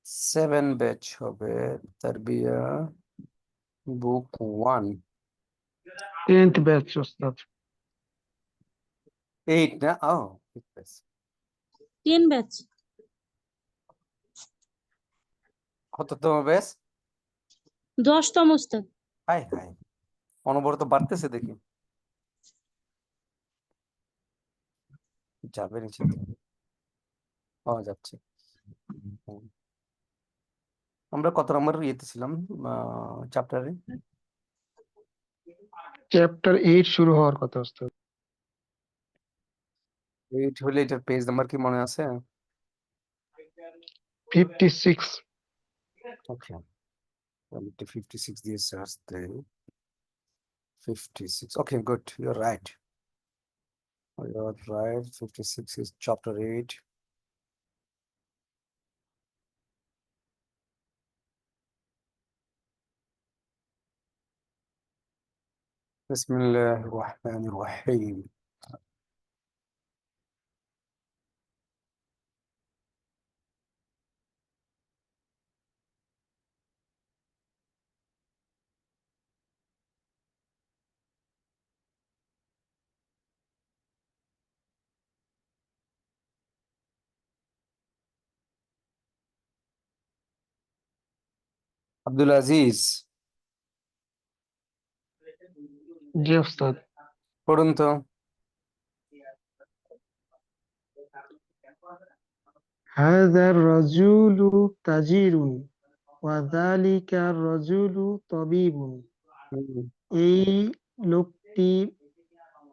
7 batch হবে তারবিয়া বুক 1 10th batch ওস্তাদ 8 না ও 10 ব্যাচ কততম ব্যাচ 10তম ওস্তাদ। হাই হাই অনবরত বাড়তেছে দেখি যাবে নিচে পাওয়া যাচ্ছে আমরা কত নম্বর ইয়েতে ছিলাম চ্যাপ্টারে চ্যাপ্টার 8 শুরু হওয়ার কথা ওস্তাদ 8 হলে এটার পেজ নাম্বার কি মনে আছে 56 ওকে আমি 56 দিয়ে সার্চ দেই 56 okay good you're right 56 is chapter 8 بسم الله الرحمن الرحيم Abdul Aziz জি ওস্তাদ পড়ুন তো هذا الرجل تاجر وذلك الرجل طبيب এই লোকটি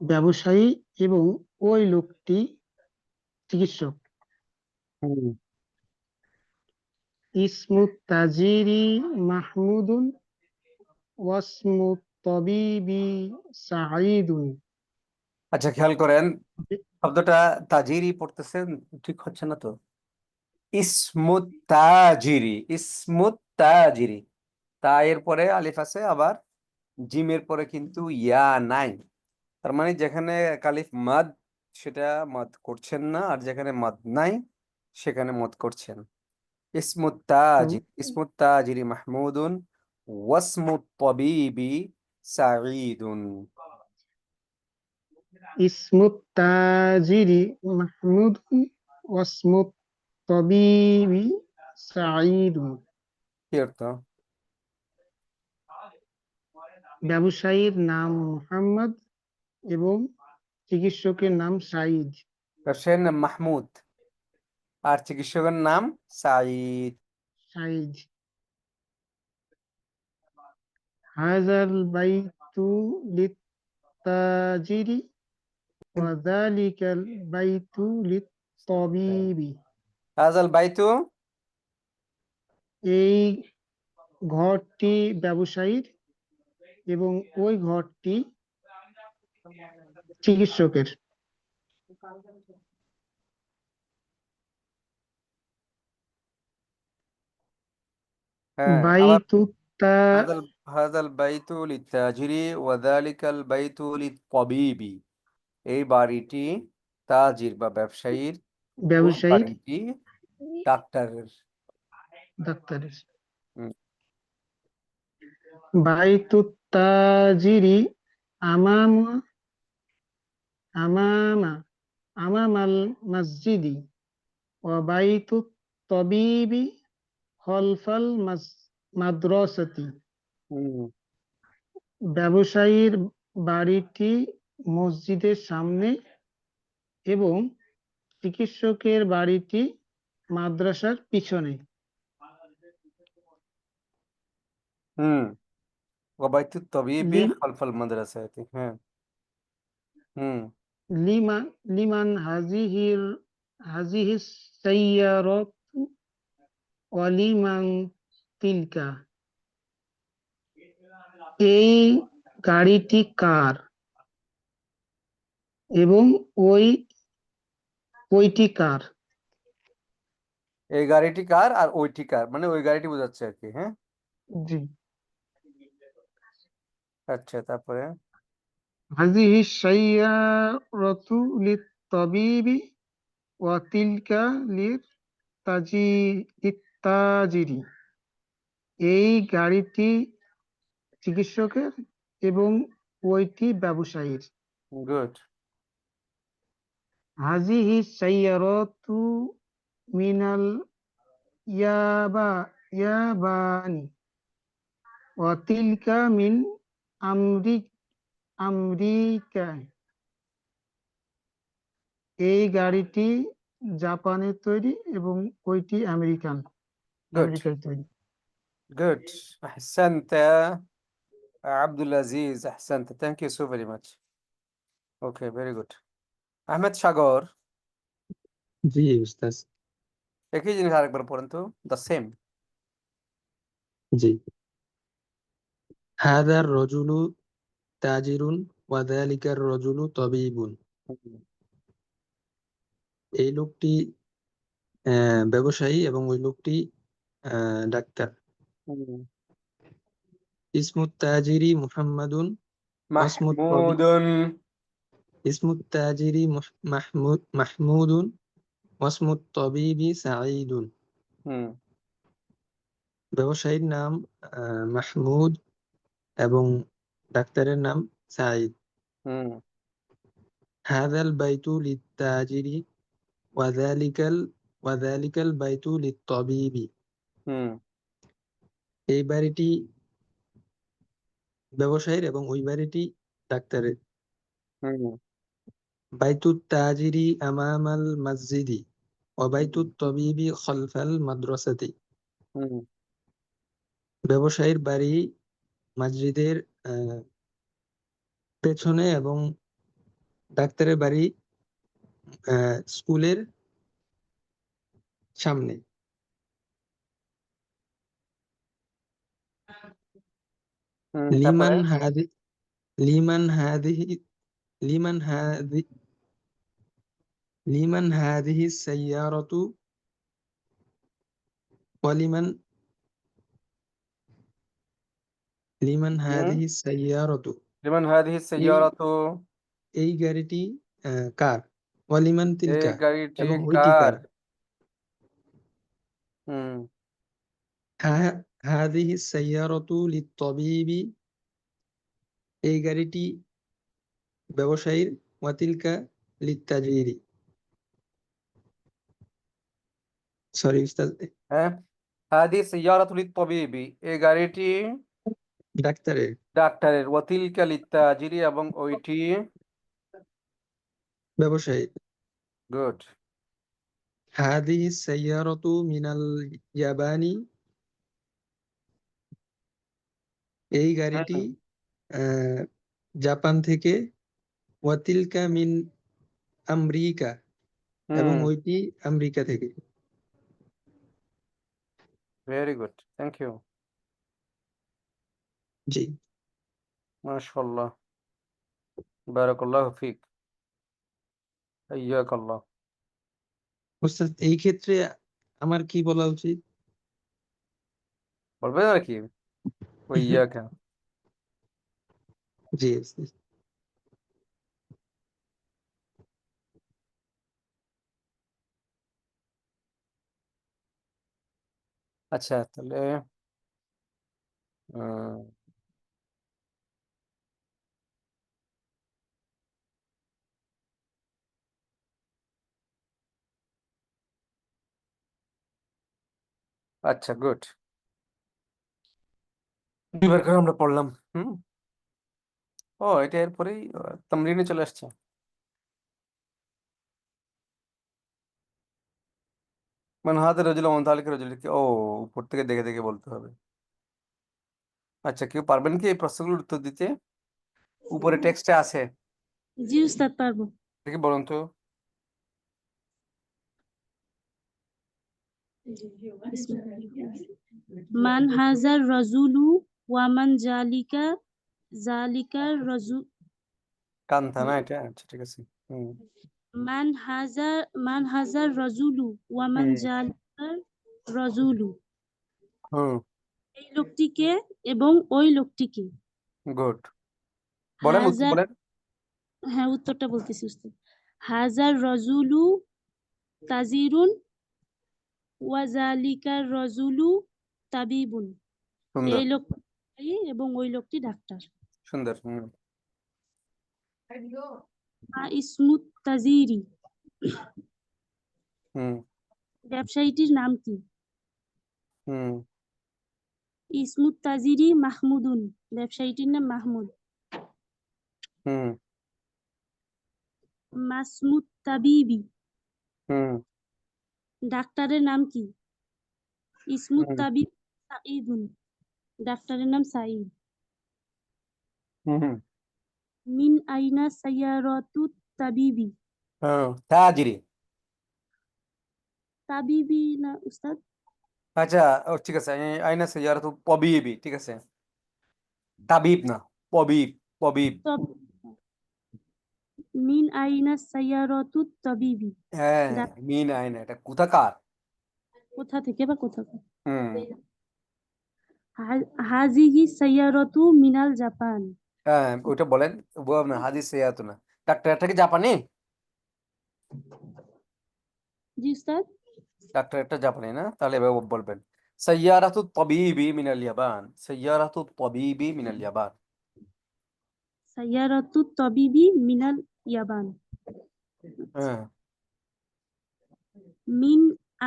ব্যবসায়ী এবং ওই লোকটি চিকিৎসক ইসমুত তাজিরি মাহমুদুন ওয়াসমুত তবিবি সাঈদুন। আচ্ছা খেয়াল করেন শব্দটা তাজিরি পড়তেছেন ঠিক হচ্ছে না তো ইসমুত তাজিরি তা এর পরে আলিফ আছে আবার জিমের পরে কিন্তু ইয়া নাই তার মানে যেখানে কালিফ মাদ সেটা মদ করছেন না আর যেখানে মদ নাই সেখানে মদ করছেন ইসমুত তাজিরি মাহমুদুন ওয়াসমুত তাবিবি সাঈদুন ইসমুত তাজিরি মাহমুদুন ওয়াসমুত তবিবি সাঈদুন। কি অর্থ ব্যবসায়ীর নাম মুহাম্মদ এবং চিকিৎসকের নাম সাঈদ। ব্যবসায়ীর নাম মাহমুদ আর চিকিৎসকের নাম সাঈদ সাঈদ হাযাল বাইতু লিত্তাজিরি ওয়া যালিকাল বাইতু লিত্তাবিবি। হাযাল বাইতু এই ঘরটি ব্যবসায়ীর এবং ওই ঘরটি চিকিৎসকের। হ্যাঁ আবার বাইতু হাযাল বাইতু লিত্তাজিরি ওয়া যালিকাল বাইতু লিত্তাবিবি এই বাড়িটি তাজির বা ব্যবসায়ীর ওই বাড়িটি ডাক্তারের ডাক্তারের। হুম, বাইতু তাজিরি আমামা আমামা আমামাল মসজিদি ওয়া বাইতু তবিবি খলফাল মাদ্রাসাতি। হুম, ব্যবসায়ীর বাড়িটি মসজিদের সামনে এবং চিকিৎসকের বাড়িটি মাদ্রাসার পিছনে। হুম ওয়া বাইতু তাবিবি লি- খালফাল মাদ্রাসাতি হ্যাঁ হুম লিমান হাজিহিস সাইয়ারাত ওয়া লিমান তিলকা। এই গাড়িটি কার এবং ওইটি কার। এই গাড়িটি কার আর ওইটি কার মানে ওই গাড়িটি বোঝাচ্ছে আর কি হ্যাঁ জি আচ্ছা তারপরে হাজিহিস সাইয়ারাতু লিত্তাবিবি ওয়া তিলকা তাজিরি, এই গাড়িটি চিকিৎসকের এবং ওইটি ব্যবসায়ীর। গুড। হাজিহি সাইয়ারাতু মিনাল ইয়াবানি ওয়া তিলকা মিন আমেরিকা, এই গাড়িটি জাপানের তৈরি এবং ওইটি গুড আমেরিকায় তৈরি। Good. أحسنت عبد العزيز، أحسنت. Thank you so very much. Okay, very good. Ahmed Sagar, ji উস্তাদ। একই জিনিস আরেকবার পড়েন তো, দ্য সেম। জি। হাদার রজুলু তাজিরুন ওয়া যালিকার রজুলু তাবিবুন, এই লোকটি ব্যবসায়ী এবং ওই লোকটি ডাক্তার। ইসমুত তাজিরি মুহাম্মাদুন ওয়াসমুত তাবিব, মাহমুদুন। ইসমুত তাজিরি মাহমুদুন ওয়াসমুত তাবিবি সাঈদুন, হুম ব্যবসায়ীর নাম মাহমুদ এবং ডাক্তারের নাম সাঈদ। হুম হাদাল বাইতু লিত্তাজিরি ওয়া যালিকাল বাইতু লিত্তাবিবি, হুম এই বাড়িটি ব্যবসায়ীর এবং ওই বাড়িটি ডাক্তারের। হুম বাইতুত তাজিরি আমামাল মসজিদি ওয়া বাইতুত তাবিবি খালফাল মাদ্রাসাতি, হুম ব্যবসায়ীর বাড়ি মসজিদের পেছনে এবং ডাক্তারের বাড়ি স্কুলের সামনে। তারপরে লিমান হাদি লিমান হাদিহি লিমান হাদি লিমান হাদিহি সাইয়ারাতু ওয়া লিমান হুম হাদিহি সাইয়ারাতু, লিমান হাদিহি এই সাইয়ারাতু, এই গাড়িটি কার, ওয়া লিমান এই তিলকা, গাড়িটি এবং ওইটি কার? কার। হুম হাদিহি সাইয়ারাতু লিত্তাবিবি, এই গাড়িটি ব্যবসায়ীর, ওয়া তিলকা লিত্তাজিরি, সরি উস্তাদ, হ্যাঁ, হাদিহি সাইয়ারাতু লিত-তাবিবি, এই গাড়িটি ডাক্তারের। ডাক্তারের, ওয়া তিলকা লিত-তাজিরি, এবং ওইটি ব্যবসায়ী। গুড। হাদিহি সাইয়ারাতু মিনাল ইয়াবানি, এই গাড়িটি হুম আহ, জাপান থেকে। ওয়া তিলকা মিন আমেরিকা, এবং হুম ওইটি আমেরিকা থেকে। Very good, thank you. জি মাশাআল্লাহ, বারাকাল্লাহু ফিক, হাইয়াকাল্লাহ। উস্তাদ, এই ক্ষেত্রে আমার কি বলা উচিত? বলবে আর কি, ওয়া ইয়াকা। জি উস্তাদ। আচ্ছা তাহলে আহ, আচ্ছা গুড, দুইবার করে আমরা পড়লাম। হুম ও এটা এরপরেই তামরিনে চলে আসছে। মানে হাতে রজুল মন্তালিক রজুল, ও উপর থেকে দেখে দেখে বলতে হবে। আচ্ছা, কেউ পারবেন কি এই প্রশ্নগুলোর উত্তর দিতে? উপরে টেক্সটে আছে, জি উস্তাদ পারবো। দেখি বলুন তো। মান হাজার রাজুলু ওয়া মান জালিকা রাজু কান্তা না এটা, আচ্ছা ঠিক আছে। হুম মান হাজার রাজুলু ওয়া মান হুম জালিকা রাজুলু, হুম এই লোকটিকে এবং ওই লোকটিকে। গুড, বলেন উত্তর হাজার, বলেন। হ্যাঁ উত্তরটা বলতেছি উস্তাদ। হাজার রাজুলু তাজিরুন ওয়াজালিকার রজুলু তাবিবুন। সুন্দর এই লোকটি এবং ওই লোকটি ডাক্তার। সুন্দর মা ইসমুত তাজিরি, হুম ব্যবসায়ীটির নাম কি? হুম ইসমুত তাজিরি মাহমুদুন, ব্যবসায়ীটির নাম মাহমুদ। হুম মাসমুত তাবিবি, হুম ডাক্তারের নাম কি? ইসমুত হুম তাবিব সাঈদুন, ডাক্তারের নাম সাঈদ। হুম মিন আইনা সাইয়ারাতুত তাবিবি, তাজিরি তাবিবি না উস্তাদ? আচ্ছা ও ঠিক আছে আইনা সাইয়ারাতু পবিবি ঠিক আছে তাবিব না পবিব পবিব তব মিন আইনা সাইয়ারাতুত তাবিবি, হ্যাঁ মিন আইনা এটা কোথাকার কোথা থেকে বা কোথা থেকে? হুম হাজিহি সাইয়ারাতু মিনাল জাপান। হ্যাঁ ওইটা বলেন হাদিস সাইয়ারাতু না ডাক্তারটা কি জাপানি জি উস্তাদ। ডাক্তারটা জাপানি না তাহলে এভাবে বলবেন সাইয়ারাতু তবিবি মিনাল ইয়াবান সাইয়ারাতু তবিবি মিনাল ইয়াবান সাইয়ারাতুত তাবিবি মিনাল ইয়াবান। হ্যাঁ মিন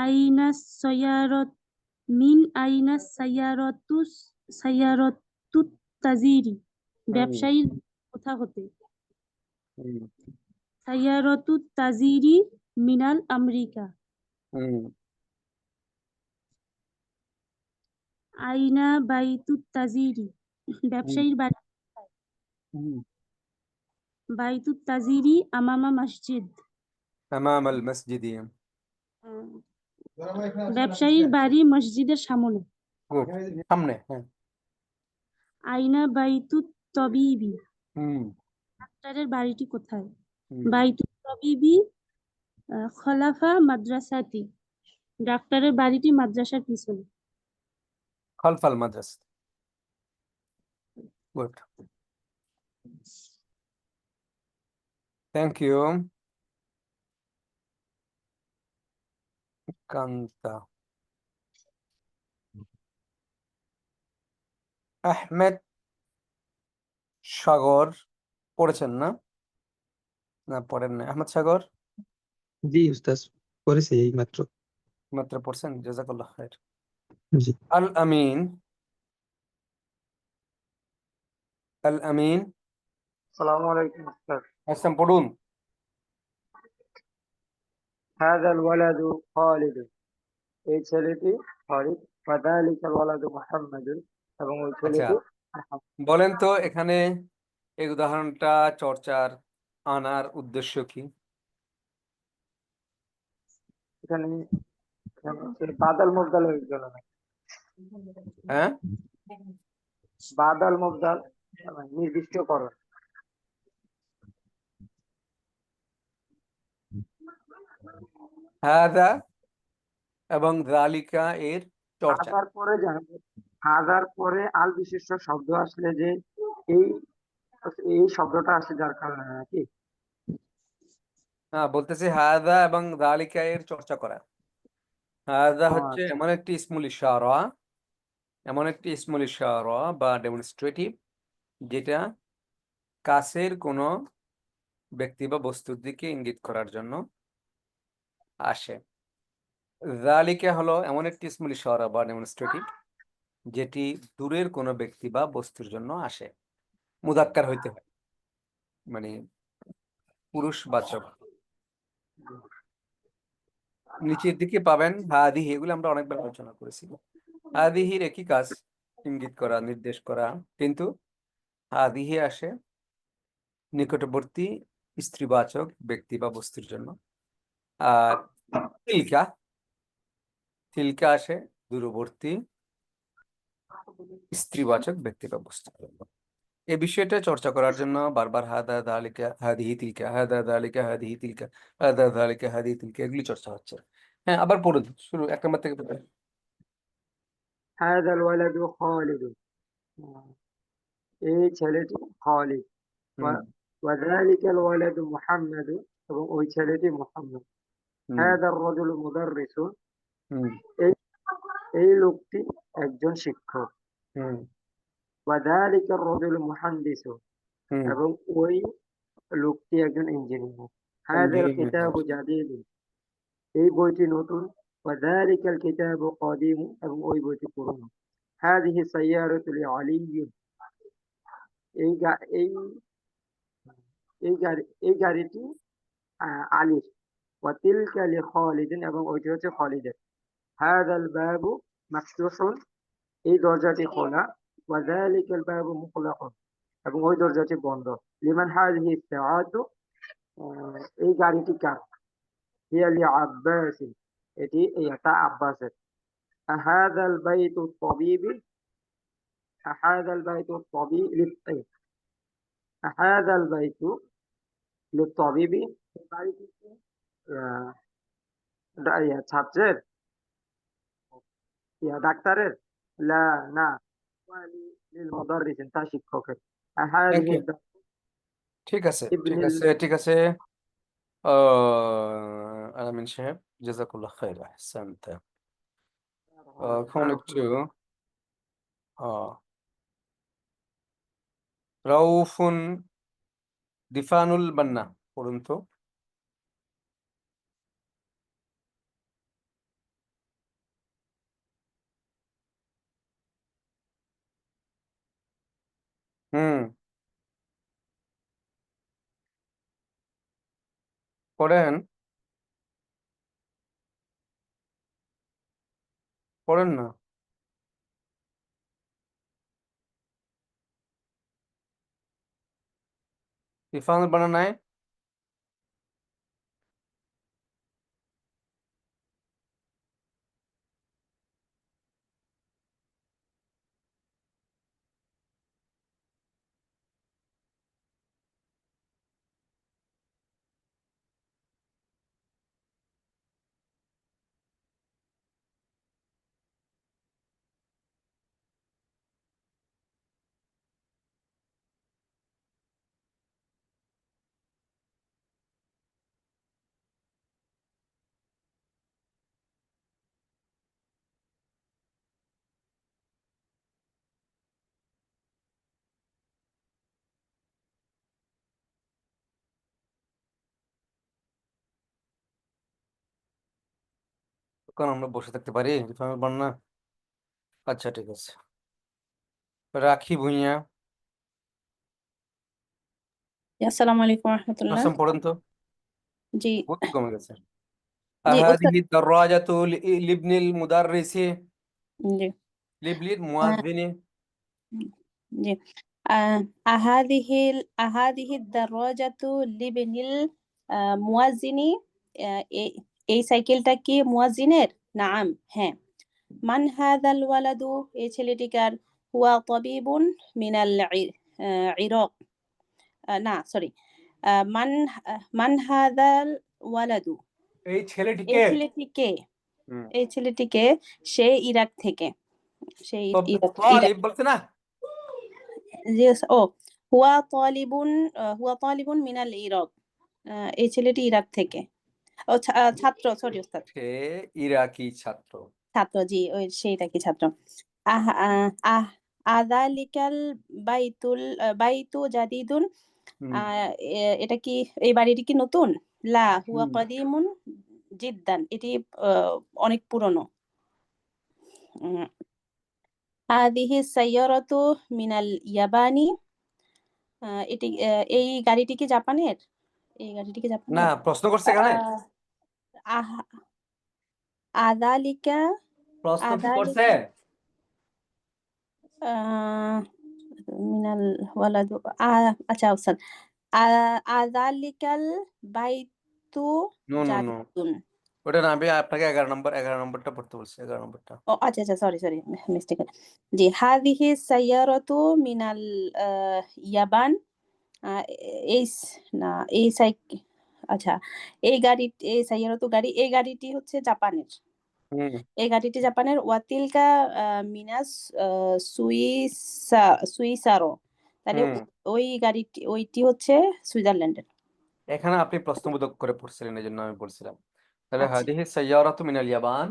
আইনা সাইয়ারাত মিন আইনা সাইয়ারাতুত তাজিরি, ব্যবসায়ীর কোথা হতে? হুম সাইয়ারাতুত তাজিরি মিনাল আমেরিকা। হুম আইনা বাইতুত তাজিরি, ব্যবসায়ীর বাড়ি কোথায়? হুম বাইতুত তাজিরি আমামা মসজিদ, أمام المسجد ব্যবসায়ীর বাড়ি মসজিদের সামনে। গুড সামনে হ্যাঁ আইনা বাইতুত তবিবি, হুম ডাক্তারের বাড়িটি কোথায়? হুম বাইতুত তবিবি খলাফা মাদ্রাসাতি, ডাক্তারের বাড়িটি মাদ্রাসার পিছনে। خلف المدرسة good thank you Kanta Ahmed সাগর পড়েছেন না না পড়েন না আহমেদ সাগর জি উস্তাদ, করেছি এই মাত্র। মাত্র পড়ছেন জাযাকাল্লাহ খায়ের জি। আল আমিন আল আমিন السلام عليكم أستاذ. আসসালাম পড়ুন هذا الولد خالد. এই ছেলেটি খালিদ। وذلك الولد محمد. এবং ওই আচ্ছা ছেলেটি মুহাম্মদ। বলেন তো এখানে এই উদাহরণটা চর্চার আনার উদ্দেশ্য কি এখানে এখানে বাদাল মুবদাল হয়ে গেল না? হ্যাঁ বাদাল মুবদাল নির্দিষ্টকরণ। হাদা এবং যালিকা এর চর্চা হাজার পরে হাজার পরে আল বিশিষ্ট শব্দ আসলে যে এই এই শব্দটা আসে যার কারণে নাকি? হ্যাঁ বলতেছি হাদা এবং যালিকা এর চর্চা করা হাদা হচ্ছে আচ্ছা। এমন একটি ইসমুল ইশারা এমন একটি ইসমুল ইশারা বা ডেমনস্ট্রেটিভ যেটা কাছের কোনো ব্যক্তি বা বস্তুর দিকে ইঙ্গিত করার জন্য আসে যালিকা হলো এমন একটি ইসমুল ইশারা বা ডেমনস্ট্রেটিভ যেটি দূরের কোনো ব্যক্তি বা বস্তুর জন্য আসে মুযাক্কার হইতে হয় মানে পুরুষবাচক নিচের দিকে পাবেন হাদিহি এগুলো আমরা অনেকবার আলোচনা করেছি হাদিহির একই কাজ ইঙ্গিত করা নির্দেশ করা কিন্তু হাদিহি আসে নিকটবর্তী স্ত্রীবাচক ব্যক্তি বা বস্তুর জন্য আর তিলকা তিলকা আসে দূরবর্তী স্ত্রীবাচক ব্যক্তি বা বস্তুর জন্য এই বিষয়টা চর্চা করার জন্য বারবার হাদা দালিকা হাদিহি তিলকা হাদা দালিকা হাদিহি তিলকা হাদা দালিকা হাদিহি তিলকা এগুলি চর্চা হচ্ছে হ্যাঁ আবার পড়ুন শুরু এক নম্বর থেকে পড়ুন هذا الولد خالد. এই ছেলেটি খালিদ। হুম وذلك الولد محمد. এবং ওই ছেলেটি মুহাম্মদ। হুম هذا الرجل مدرس. হুম এই এই লোকটি একজন শিক্ষক। হুম ওয়াযালিকা আর-রাজুলু মুহান্দিসু, হুম এবং ওই লোকটি একজন ইঞ্জিনিয়ার। হাযাল ইঞ্জিনিয়ার। কিতাবু জাদীদুন, এই বইটি নতুন। ওয়াযালিকাল কিতাবু কাদীমু, এবং ওই বইটি পুরনো। হাযিহি সাইয়্যারাতু লিআলিয়্যিন, এই গা- এই এই গাড়িটি আলীর। ওয়াতিলকা লিখালিদিন, এবং ওইটি হচ্ছে খালিদের। হাযাল বাবু মাফতুহুন, এই দরজাটি খোলা। ওয়াযালিকাল বাবু মুগলাকুন, এবং ওই দরজাটি বন্ধ। লিমান হাযিহি সাআতু, এই গাড়িটি কার? হিয়া লিআব্বাসিন, এটি এটা আব্বাসের। আহাযাল বাইতু তাবিবি, আহাযাল বাইতু তাবি লিত- আহাযাল বাইতু লিত-তাবিবি, এই বাড়িটি কি আহ, ছাত্রের, ডাক্তারের? লা, না। লিল মুদাররিসিন, তা শিক্ষকের। থ্যাংক হাযিহি ইউ। ঠিক আছে ঠিক ইবনিল আছে ঠিক আছে। আলামিন সাহেব, জাজাকুল্লাহ খাইর, আহসান্ত। এখন একটু আহ, রাউফুন দিফানুল বান্না পড়ুন তো। হুম পড়েন পড়েন না। দিফানুল বান্না নাই? তখন আমরা বসে থাকতে পারি দিফানুল বান্না? আচ্ছা ঠিক আছে। রাখি ভুঁইয়া, আসসালামু আলাইকুম রহমতুল্লাহ। হাসান পড়েন তো। জি বুদ্ধি কমে গেছে। জি ওস্তাদ। আহাদিহি দাররাজাতু লিবনিল মুদাররিসি জি লিবলির আহ, মুয়াজ্জিনি। জি আহ, আহাদিহি দাররাজাতু লিবনিল মুয়াজ্জিনি, এই সাইকেলটা কি মুয়াজ্জিনের? নাম, হ্যাঁ। মান হাদাল ওয়ালাদু, এই ছেলেটিকার? হুয়া তাবিবুন মিনাল ইরাক, না সরি, মান মান হাদাল ওয়ালাদু, এই এই ছেলেটিকে। ছেলেটিকে? হুম এই ছেলেটিকে, সে ইরাক থেকে, সে তো ইরাক ইরাক তালিব বলছে না? যে ও হুয়া তালিবুন, হুয়া তালিবুন মিনাল ইরাক, এই ছেলেটি ইরাক থেকে। ও ছাত্র, সরি ওস্তাদ, সে ইরাকি ছাত্র। ছাত্র, জি ওই সেইটা কি ছাত্র। আহ আহ আহ আযালিকাল বাইতু জাদিদুন, হুম এটা কি, এই বাড়িটি কি নতুন? লা হুয়া হুম কাদিমুন জিদ্দান, এটি অনেক পুরনো। উম, হাদিহি সাইয়ারাতু মিনাল ইয়াবানি, এটি এই গাড়িটি কি জাপানের? এই গাড়িটি কি না, জাপানের? প্রশ্ন করছে এখানে। আহ, আহ আযালিকা প্রশ্ন কি করছে? আযালিকা আহ, মিনাল ওয়ালাদু, আচ্ছা ওস্তাদ, আযালিকাল বাইতু নো নো নো, জাদিদুন। ওটা না, আমি আপনাকে 11 নম্বরটা পড়তে বলছি, 11 নম্বরটা। ও আচ্ছা আচ্ছা, সরি সরি, মিস্টেক। জি হাদিহি সাইয়ারাতু মিনাল ইয়াবান, আহ, এই না, এই আচ্ছা, এই গাড়ি, এই সাইয়ারাতু গাড়ি, এই গাড়িটি হচ্ছে জাপানের। হুম এই গাড়িটি জাপানের। ওয়াতিলকা মিনাস সুইসারো, তাহলে হুম ওই গাড়িটি, ওইটি হচ্ছে সুইজারল্যান্ডের। এখানে আপনি প্রশ্নবোধক করে পড়ছিলেন, এই জন্য আমি বলছিলাম। তাহলে আচ্ছা হাদিহি সাইয়ারাতু মিনাল ইয়াবান,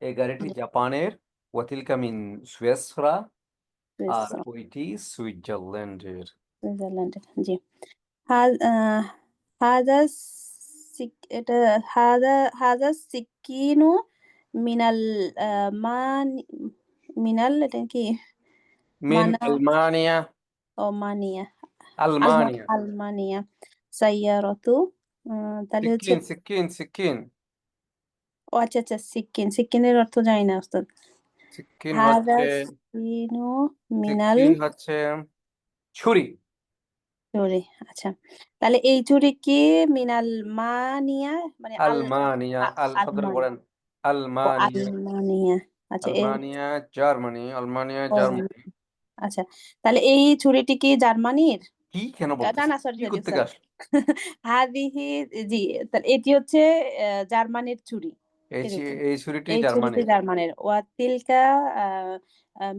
এই গাড়িটি জাপানের, ওয়াতিলকা মিন সুইসরা, আর ওইটি সুইজারল্যান্ডের। সুইজারল্যান্ডের। জি। হাদা এটা হাদা সিকিনু মিনাল মিনাল এটা কি মিন মানা আলমানিয়া, ও মানিয়া আলমানিয়া। আলমানিয়া সাইয়ারাতু তাহলে হচ্ছে সিকিন সিকিন সিকিন ও আচ্ছা আচ্ছা সিকিনের অর্থ জানি না ওস্তাদ। সিকিন হাদা হচ্ছে সিকিনু মিনাল সিকিন হচ্ছে ছুরি। ছুরি। আচ্ছা, তাহলে এই ছুরি কি মিনাল মানিয়া মানে আলমানিয়া, আল শব্দটা আলমানিয়া। পড়েন। আলমানিয়া, আলমানিয়া। আচ্ছা আলমানিয়া জার্মানি, আলমানিয়া ও, জার্মানি। আচ্ছা, তাহলে এই ছুরিটি কি জার্মানির? কি কেন না বলতেছে, না সরি কি সরি করতে সরি গেছ? হাদিহি, জি, তাহলে এটি হচ্ছে জার্মানির ছুরি। এরকম। এই ছুরিটি এই ছুরিটি জার্মানির। জার্মানির। ওয়াতিলকা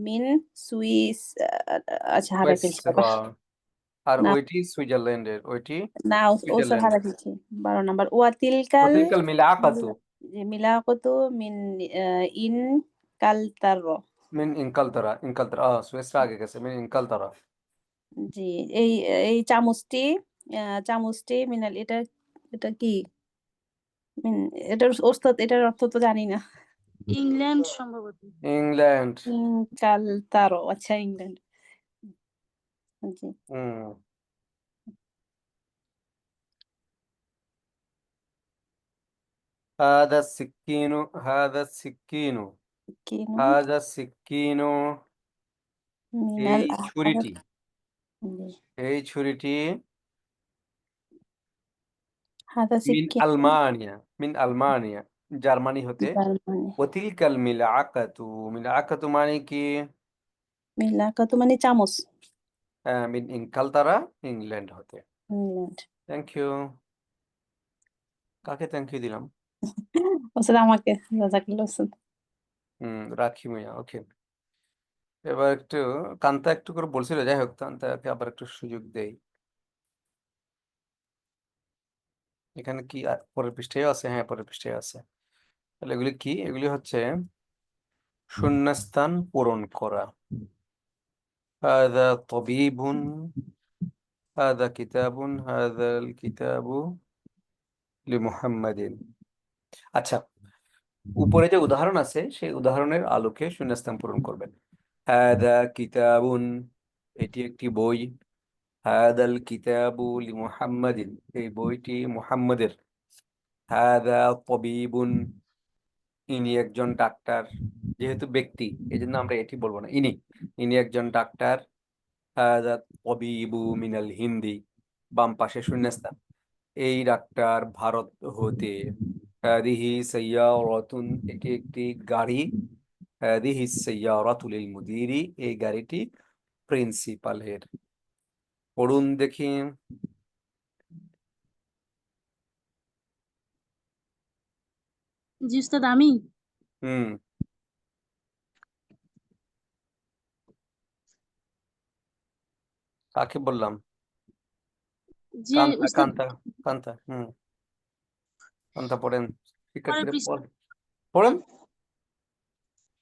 মিন সুইস আচ্ছা হারাই ফেলছি বাবা। সুইসরা, আর না ওইটি সুইজারল্যান্ডের, ওইটি না ওস্তাদ সুইজারল্যান্ড। হারাই ফেলছি। 12 নাম্বার ওয়াতিলকাল ওয়াতিলকাল মিলাকাতু মিলাকতু মিন ইন কালতারো। মিন ইনকালতারা, ইনকালতারা, সুইসরা আগে গেছে, মিন ইনকালতারা। জি, এই এই চামচটি মিনাল এটা এটা কি এটার ওস্তাদ এটার অর্থ তো জানি না। ইংল্যান্ড সম্ভবত। ইংল্যান্ড। কালতারো, আচ্ছা ইংল্যান্ড। জি। হুম। هذا السكين، هذا السكين، কিনু هذا السكين। মিনাল এই ছুরিটি, জি। এই ছুরিটি হাদা মিন সিকিন আলমানিয়া, মিন আলমানিয়া জার্মানি হতে। জার্মানি। ওয়াতিলকাল মিলাকাতু, মিলাকাতু মানে কি? মিলাকাতু মানে চামচ। মিন ইনকালতারা, ইংল্যান্ড হতে। ইংল্যান্ড। Thank you. কাকে থ্যাংক ইউ দিলাম? ওস্তাদ আমাকে জাযাকাল্লাহ ওস্তাদ। রাখি মিয়া, ওকে। এবার একটু কান্তা একটু করে বলছিল, যাই হোক কান্তাকে আবার একটু সুযোগ দেই। এখানে কি পরের পৃষ্ঠায় আছে? হ্যাঁ, পরের পৃষ্ঠায় আছে। তাহলে এগুলি কি? এগুলি হচ্ছে শূন্যস্থান পূরণ করা। هذا طبيب، هذا كتاب، هذا الكتاب لمحمد। আচ্ছা, উপরে যে উদাহরণ আছে সেই উদাহরণের আলোকে শূন্যস্থান পূরণ করবেন। هذا كتاب, এটি একটি বই। هذا الكتاب لمحمد, এই বইটি মুহাম্মাদের। هذا طبيب, ইনি একজন ডাক্তার। যেহেতু ব্যক্তি এই জন্য আমরা এটি বলবো না, ইনি একজন ডাক্তার। হাদা তবিবু মিনাল হিন্দি, বাম পাশে শূন্যস্থান। এই ডাক্তার ভারত হতে। হাদিহি সাইয়ারাতুন, এটি একটি গাড়ি। হাদিহি সাইয়ারাতু লিল মুদিরি, এই গাড়িটি প্রিন্সিপালের। পড়ুন দেখি। জি উস্তাদ, আমি হুম, কাকে বললাম? যে কান্তা, উস্তাদ কান্তা, কান্তা। কান্তা পড়েন, পরের শিক্ষার্থীরা পৃষ্ঠা, পড়েন।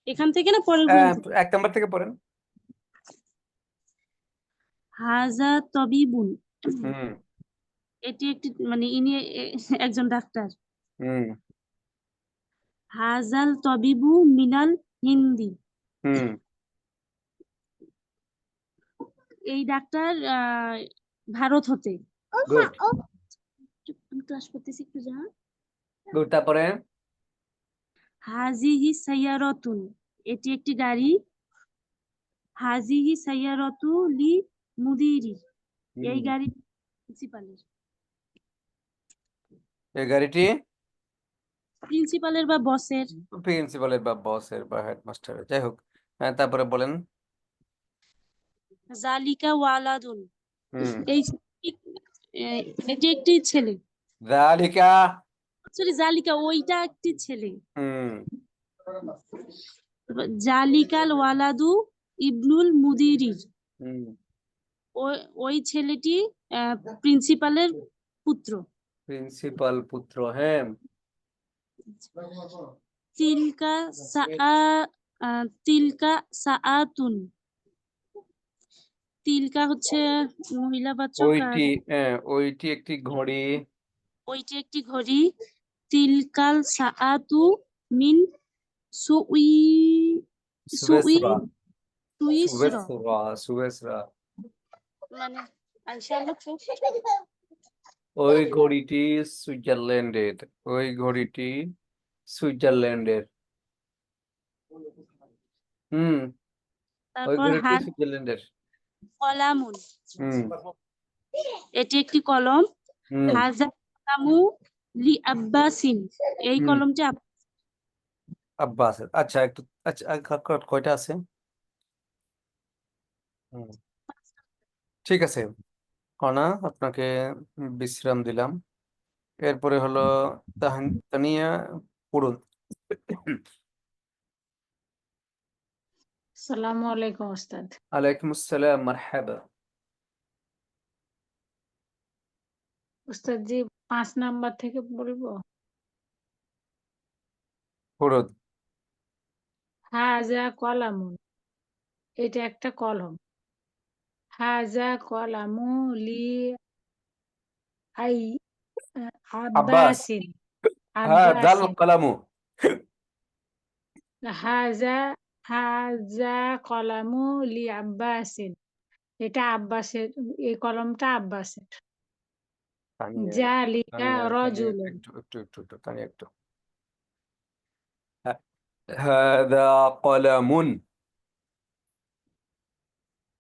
এখান থেকে না পরের লাইন থেকে? 1 নম্বর থেকে পড়েন। হাজা তবিবুন, হুম এটি একটি মানে ইনি একজন ডাক্তার। হুম হাজাল তবিবু মিনাল হিন্দি, হুম এই ডাক্তার ভারত হতে। গুড আমি ক্লাস করতেছি, একটু যা। গুড। তারপরে হাজিহি সাইয়ারাতুন, এটি একটি গাড়ি। হাজিহি সাইয়ারাতু লি মুদিরি, এই গাড়ি প্রিন্সিপালের। এই গাড়িটি প্রিন্সিপালের বা বসের। প্রিন্সিপালের বা বসের বা হেডমাস্টারের, যাই হোক। হ্যাঁ, তারপরে বলেন। জালিকা ওয়ালাদুন, হুম এই এটি একটি ছেলে। যালিকা। সরি, জালিকা ওইটা একটি ছেলে। হুম জালিকাল ওয়ালাদু ইবনুল মুদিরির, হুম ওই ছেলেটি প্রিন্সিপালের পুত্র। প্রিন্সিপাল পুত্র, হ্যাঁ। তিলকা তিলকা সাআতুন। তিলকা হচ্ছে মহিলাবাচক, আর ওইটি একটি ঘড়ি। ওইটি একটি ঘড়ি। তিলকাল সাআতু মিন সুই সুই সুবেসরা। সুইসর, সুবেসরা। মানে ইনশাআল্লাহ ওই ঘড়িটি সুইজারল্যান্ডের। ওই ঘড়িটি সুইজারল্যান্ডের। ওই তারপর ঘড়িটি হাত সুইজারল্যান্ডের। কলামুন, হুম এটি একটি কলম। হুম হাজা কলামু লি আব্বাসিন, এই হুম কলমটি আব্বাসের। আচ্ছা একটু, আচ্ছা কয়টা আছে? হুম, ঠিক আছে কনা, আপনাকে বিশ্রাম দিলাম। এরপরে হলো তানিয়া পড়ুন। আসসালামু আলাইকুম ওস্তাদ। আলাইকুম আসসালাম, মারহাবা। ওস্তাদ জি 5 নাম্বার থেকে বলবো। পড়ুন। হাজা কলামুন, এটা একটা কলম। হাজা কলামু লি আই আব্বাস। আব্বাসিন, হ্যাঁ, দাল আব্বাসিন। কলামু। হাজা হাজা কলামু লি আব্বাসিন, এটা আব্বাসের, এই কলমটা আব্বাসের। তানিয়া জালিকা তানিয়া তানিয়া রজুলুন, একটু তানিয়া একটু। হাদা কলামুন,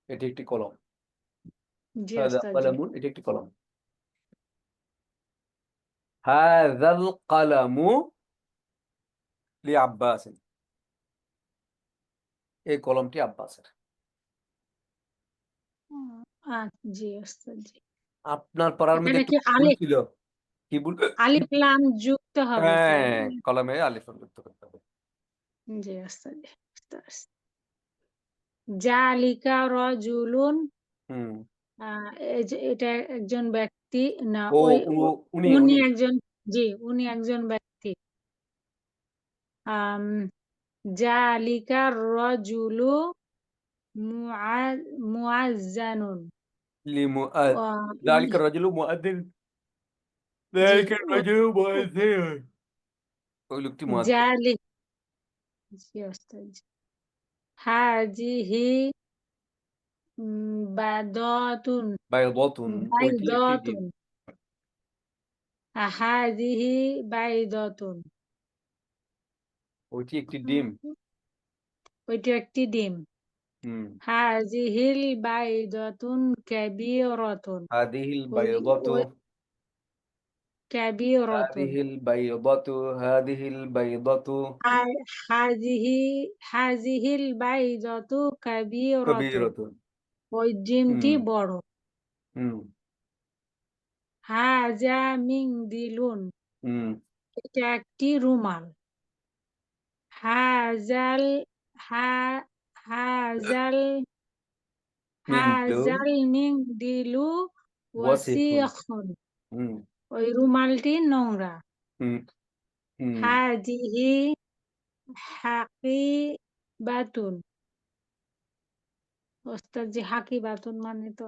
এটি একটি কলম। জি হাদা ওস্তাদ জি। কলামুন, এটি একটি কলম। হাদাল কলামু লি আব্বাসিন, এই কলমটি আব্বাসের। জি ওস্তাদ জি। আপনার পড়ার মধ্যে এখানে একটু কি ভুল ছিল। কি ভুল? আলিফ লাম যুক্ত হবে কি? হ্যাঁ, কলমে আলিফ যুক্ত করতে হবে। জি ওস্তাদ জি, বুঝতে পারছি। জালিকা রজুলুন, হুম এটা একজন ব্যক্তি না, ও ওই উনি উনি উনি একজন, জি উনি একজন ব্যক্তি। আম জালিকা রজুলু মুআজ্জানুন, লিমুআদ উনি, যালিকা রাজুলু মুআদ্দিন। জি যালিকা রাজুলু মুআদ্দিন, ওই লোকটি মুআদ্দিন। জালি, জি ওস্তাদ জি। হাজিহি বাদাতুন, বাইদাতুন, ওইটি একটি ডিম। বাইদাতুন, হাজিহি বাইদাতুন, ওইটি একটি ডিম। ওইটা একটি ডিম। হুম হাজিহিল বাইদাতুন কাবীরাতুন, হাদিহিল ওই বাইদাতু, ওই কাবীরাতুন। হাদিহিল বাইদাতু, হাদিহিল বাইদাতু আর হাজিহিল বাইদাতু কাবীরাতুন, কবীরাতুন। ওই ডিমটি হুম বড়। হুম হাজা মিং দিলুন, হুম এটা একটি রুমাল। হাজাল হা হাজাল মিন্টু হাজাল মিং দিলু ওয়াসিফুন। ওয়াসিখুন, হুম ওই রুমালটি নোংরা। হুম হুম হাজিহি হাকিবাতুন, ওস্তাদ জি হাকিবাতুন মানে তো,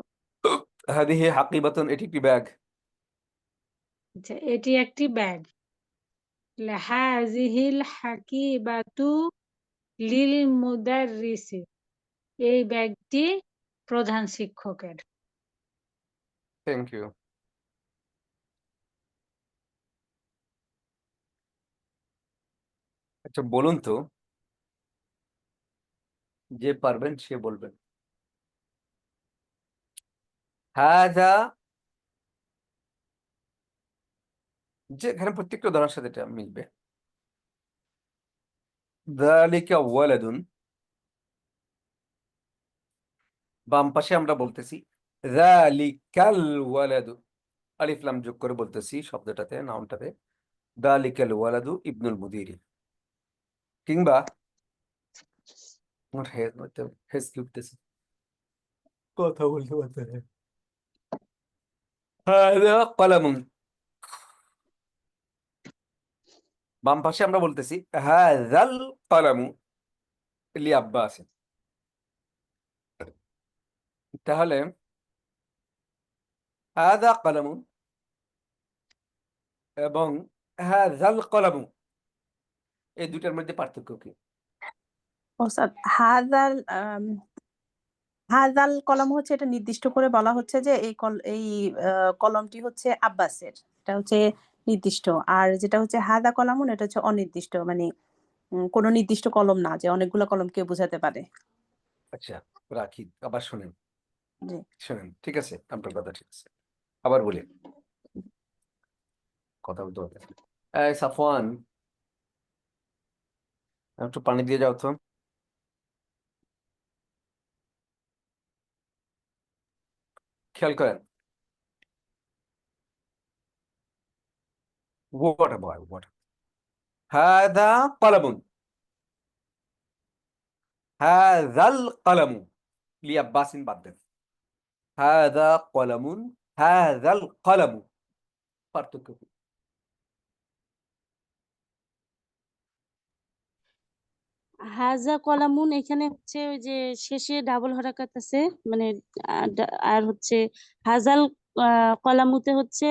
হাদিহি হাকিবাতুন, এটি একটি ব্যাগ। আচ্ছা এটি একটি ব্যাগ। হাজিহিল হাকিবাতু লিল মুদাররিসি, এই ব্যাগটি প্রধান শিক্ষকের। Thank you. আচ্ছা বলুন তো, যে পারবেন সে বলবেন। হাদা, যে এখানে প্রত্যেকটা উদাহরণের সাথে এটা মিলবে। যালিকা ওয়ালাদুন, বাম পাশে আমরা বলতেছি যালিকাল ওয়ালাদু, আলিফ লাম যোগ করে বলতেছি শব্দটাতে, নাউনটাতে। যালিকাল ওয়ালাদু ইবনুল মুদিরি। কিংবা আমার হেসকে উঠতেছে, কথা বলতে পারতে না। হাদা কলামুন, বাম পাশে আমরা বলতেছি হাযাল কলামু লি আব্বাস। তাহলে হাযা কলামু এবং হাযাল কলামু এই দুটার মধ্যে পার্থক্য কি? ওস্তাদ হাজাল হাজাল কলম হচ্ছে এটা নির্দিষ্ট করে বলা হচ্ছে যে এই কলমটি হচ্ছে আব্বাসের, এটা হচ্ছে নির্দিষ্ট। আর যেটা হচ্ছে হাদা কলামুন এটা হচ্ছে অনির্দিষ্ট, মানে কোনো নির্দিষ্ট কলম না যে অনেকগুলো কলমকে বোঝাতে পারে। আচ্ছা, রাখি, আবার শুনেন জি। শুনেন, ঠিক আছে, আপনার কথা ঠিক আছে, আবার বলি, কথা বলতে পারতেছি না। এই সাফওয়ান, একটু পানি দিয়ে যাও তো। খেয়াল করেন, ওয়াটার বয়, ওয়াটার। হাদা কলামুন, হাযাল কলামু লি আব্বাসিন বাদ দেন। হাদা কলামুন, হাযাল কলামু, পার্থক্য কি? হাজা কলামুন এখানে হচ্ছে ওই যে শেষে ডাবল হরকত আছে, মানে আর হচ্ছে হাজাল কলামুতে হচ্ছে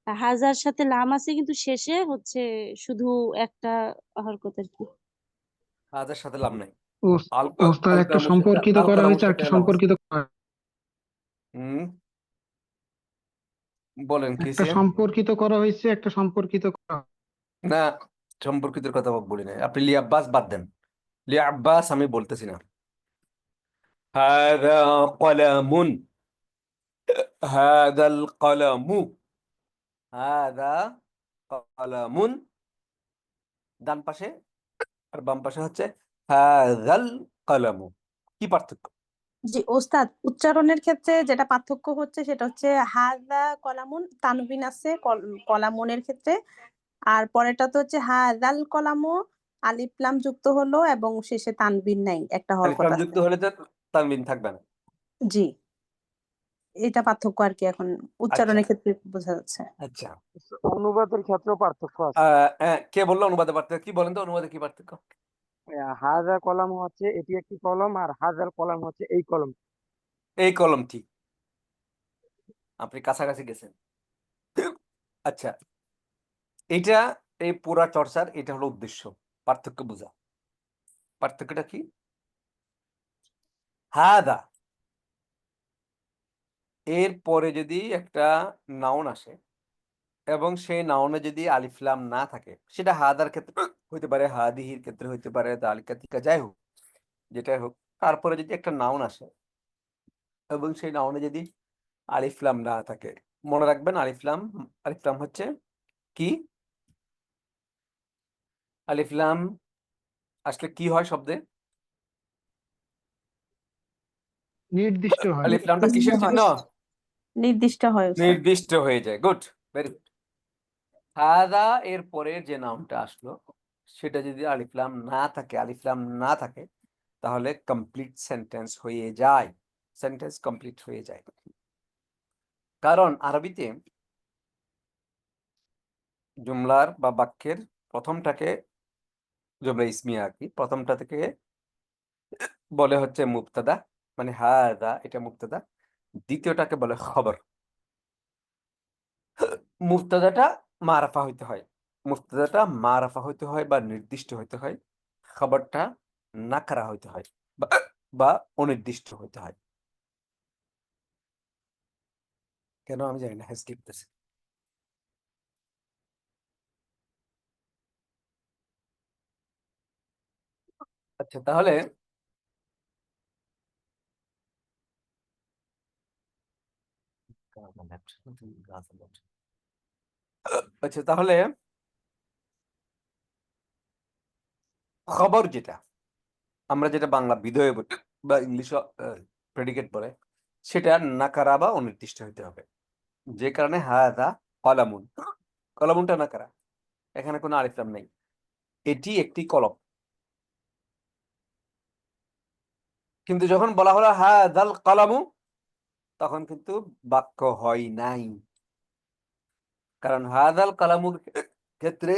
হাজার সাথে লাম আছে, কিন্তু শেষে হচ্ছে শুধু একটা হরকত আর কি। হাজার সাথে লাভ নাই। ওস্তাদ আল একটা কলামের সাথে, সম্পর্কিত আল করা কলামের হয়েছে, সাথে একটা লাভ আছে। সম্পর্কিত বলেন কি একটা সম্পর্কিত করা হয়েছে, একটা সম্পর্কিত করা না, সম্পর্কিতের কথা বলি না, আপনি লি আব্বাস বাদ দেন। লি আব্বাস আমি বলতেছি না। হাদা কলামুন, হাদাল কলামু, হাদা কলামুন, ডান পাশে, আর বাম পাশে হচ্ছে হাযাল কলামু। কি পার্থক্য? জি ওস্তাদ, উচ্চারণের ক্ষেত্রে যেটা পার্থক্য হচ্ছে সেটা হচ্ছে হাদা কলামুন তানবিন আছে কলামুনের ক্ষেত্রে, আর পরেরটা তো হচ্ছে হাযাল কলামু আলিফ লাম যুক্ত হলো এবং শেষে তানবিন নাই, একটা আলিফ হরকত লাম আছে। যুক্ত হলে তো তানবিন থাকবে না। জি, এটা পার্থক্য আর কি, এখন আচ্ছা উচ্চারণের ক্ষেত্রে বোঝা যাচ্ছে। আচ্ছা, অনুবাদের ক্ষেত্রেও পার্থক্য আছে। কে বললো অনুবাদে পার্থক্য? কি বলেন তো, অনুবাদে কি পার্থক্য? হাজা কলাম হচ্ছে এটি একটি কলম, আর হাজাল কলাম হচ্ছে এই কলম। এই কলমটি, আপনি কাছাকাছি গেছেন। আচ্ছা, এইটা, এই পুরা চর্চার এটা হলো উদ্দেশ্য, পার্থক্য বোঝা। পার্থক্যটা কি? হাদা এর পরে যদি একটা নাউন আসে এবং সেই নাউনে যদি আলিফ লাম না থাকে, সেটা হাদার ক্ষেত্রে হইতে পারে, হাদিহির ক্ষেত্রে হইতে পারে, দালিকা তিকা, যাই হোক, যেটাই হোক, তারপরে যদি একটা নাউন আসে এবং সেই নাউনে যদি আলিফ লাম না থাকে, মনে রাখবেন আলিফ লাম, আলিফ লাম হচ্ছে কি? আলিফ লাম আসলে কি হয় শব্দে? নির্দিষ্ট হয়। আলিফ লামটা কিসের চিহ্ন? নির্দিষ্ট হয় ওস্তাদ। নির্দিষ্ট হয়ে যায়। Good, very good. হাদা এর পরের যে নামটা আসলো সেটা যদি আলিফ লাম না থাকে, আলিফ লাম না থাকে, তাহলে কমপ্লিট সেন্টেন্স হয়ে যায়, সেন্টেন্স কমপ্লিট হয়ে যায়। কারণ আরবিতে জুমলার বা বাক্যের প্রথমটাকে, জুমলা ইসমিয়া আর কি, প্রথমটা থেকে বলে হচ্ছে মুবতাদা, মানে হাদা এটা মুবতাদা, দ্বিতীয়টাকে বলে খবর। মুবতাদাটা মারাফা হইতে হয়, মুবতাদাটা মারাফা হইতে হয় বা নির্দিষ্ট হইতে হয়, খবরটা নাকরা হইতে হয় বা অনির্দিষ্ট হইতে হয়। কেন আমি জানি না, হ্যাঁ লিখতেছে। আচ্ছা তাহলে আচ্ছা তাহলে খবর যেটা আমরা যেটা বাংলা বিধেয় বলি বা ইংলিশ প্রেডিকেট বলে, সেটা নাকারা বা অনির্দিষ্ট হইতে হবে। যে কারণে হাদা কলামুন, কলামুনটা নাকারা, এখানে কোনো আলিফ লাম নেই, এটি একটি কলম। কিন্তু যখন বলা হলো হাদাল কলামু, তখন কিন্তু বাক্য হয় নাই, কারণ হাদাল কলামুর ক্ষেত্রে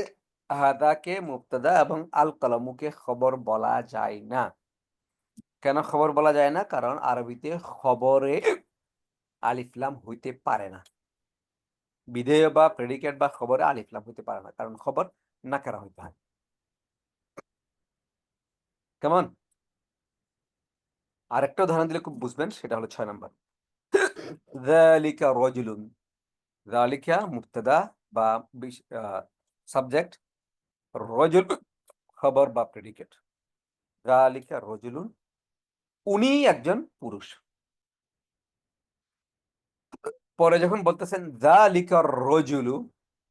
হাদাকে মুবতাদা এবং আল কলামুকে খবর বলা যায় না। কেন খবর বলা যায় না? কারণ আরবিতে খবরে আলিফ লাম হইতে পারে না। বিধেয় বা প্রেডিকেট বা খবরে আলিফ লাম হইতে পারে না, কারণ খবর নাকারা হইতে হয়। কেমন? আরেকটা উদাহরণ দিলে খুব বুঝবেন, সেটা হলো 6 নম্বর। যালিকা রাজুলুন। যালিকা মুবতাদা বা সাবজেক্ট, রাজুল খবর বা প্রেডিকেট। যালিকা রাজুলুন, উনি একজন পুরুষ। পরে যখন বলতেছেন যালিকা রাজুলু,